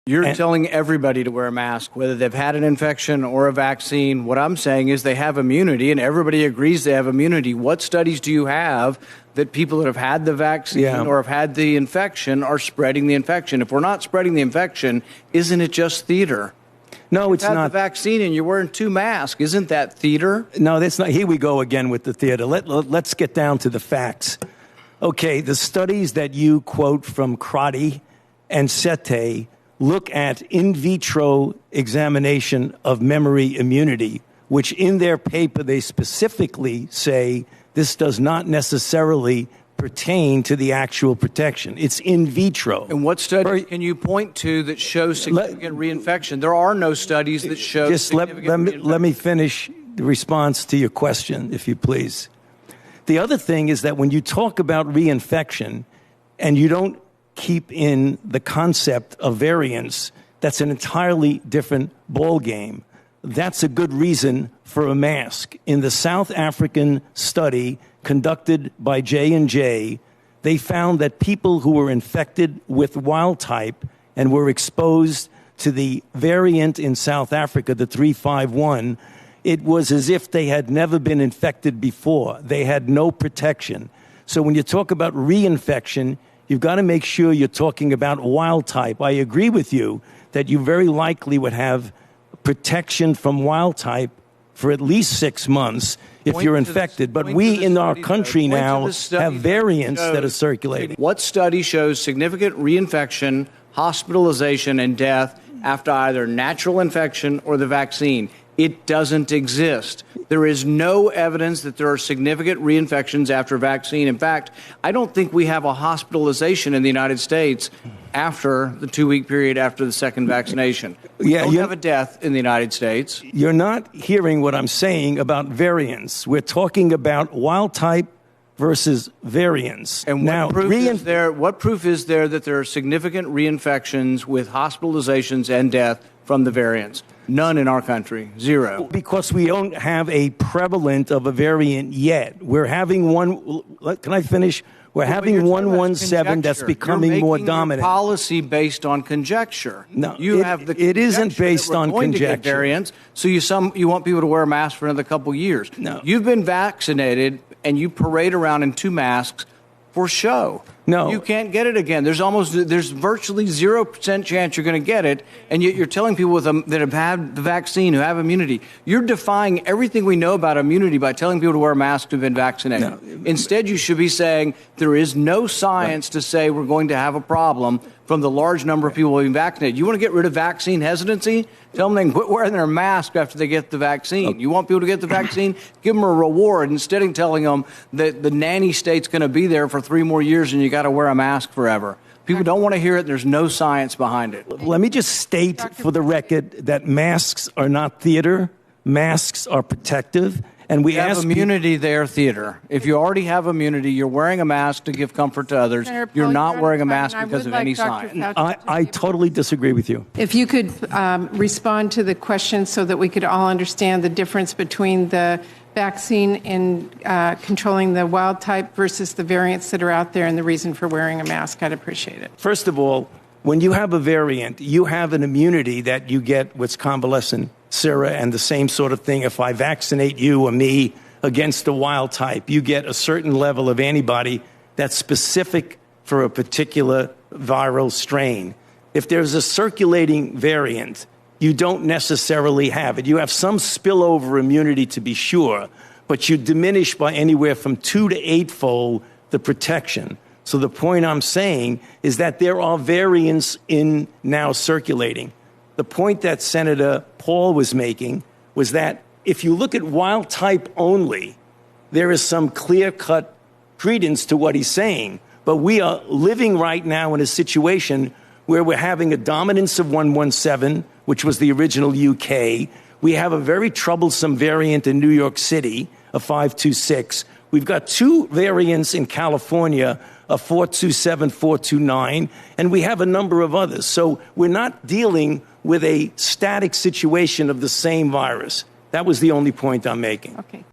You're telling everybody to wear a mask, whether they've had an infection or a vaccine. What I'm saying is they have immunity, and everybody agrees they have immunity. What studies do you have that people that have had the vaccine or have had the infection are spreading the infection? If we're not spreading the infection, isn't it just theater? No, it's not. You had the vaccine and you're wearing 2 masks. Isn't that theater? No, that's not. Here we go again with the theater. Let's get down to the facts. Okay, the studies that you quote from Crotty and Sete look at in vitro examination of memory immunity, which in their paper they specifically say this does not necessarily pertain to the actual protection. It's in vitro. And what studies can you point to that show significant reinfection? There are no studies that show significant reinfection. Let me finish the response to your question, if you please. The other thing is that when you talk about reinfection and you don't keep in the concept of variants, that's an entirely different ballgame. That's a good reason for a mask. In the South African study conducted by J&J, they found that people who were infected with wild type and were exposed to the variant in South Africa, the 351, it was as if they had never been infected before. They had no protection. So when you talk about reinfection, you've got to make sure you're talking about wild type. I agree with you that you very likely would have protection from wild type for at least 6 months if you're infected. But we in our country now have variants that are circulating. What study shows significant reinfection, hospitalization, and death after either natural infection or the vaccine? It doesn't exist. There is no evidence that there are significant reinfections after vaccine. In fact, I don't think we have a hospitalization in the United States after the 2-week period after the second vaccination. We don't have a death in the United States. You're not hearing what I'm saying about variants. We're talking about wild type versus variants. And what proof is there that there are significant reinfections with hospitalizations and death from the variants? None in our country. Zero. Because we don't have a prevalent of a variant yet. We're having one. Can I finish? We're having 117 that's becoming more dominant. Your policy based on conjecture. No, it isn't based on conjecture. Variants, so you want people to wear a mask for another couple years. No. You've been vaccinated and you parade around in 2 masks for show. No. You can't get it again. There's virtually 0% chance you're going to get it, and yet you're telling people that have had the vaccine, who have immunity. You're defying everything we know about immunity by telling people to wear a mask who've been vaccinated. No. Instead, you should be saying there is no science to say we're going to have a problem from the large number of people being vaccinated. You want to get rid of vaccine hesitancy? Tell them they can quit wearing their mask after they get the vaccine. Okay. You want people to get the vaccine? Give them a reward instead of telling them that the nanny state's going to be there for 3 more years and you got to wear a mask forever. People don't want to hear it. There's no science behind it. Let me just state for the record that masks are not theater. Masks are protective. And we have immunity there, theater. If you already have immunity, you're wearing a mask to give comfort to others. You're not wearing a mask because of any science. I totally disagree with you. If you could respond to the question so that we could all understand the difference between the vaccine in controlling the wild type versus the variants that are out there and the reason for wearing a mask, I'd appreciate it. First of all, when you have a variant, you have an immunity that you get with convalescent sera and the same sort of thing. If I vaccinate you or me against the wild type, you get a certain level of antibody that's specific for a particular viral strain. If there's a circulating variant, you don't necessarily have it. You have some spillover immunity to be sure, but you diminish by anywhere from 2 to 8-fold the protection. So the point I'm saying is that there are variants in now circulating. The point that Senator Paul was making was that if you look at wild type only, there is some clear-cut credence to what he's saying. But we are living right now in a situation where we're having a dominance of 117, which was the original UK. We have a very troublesome variant in New York City, a 526. We've got 2 variants in California, a 427, 429, and we have a number of others. So we're not dealing with a static situation of the same virus. That was the only point I'm making. Okay.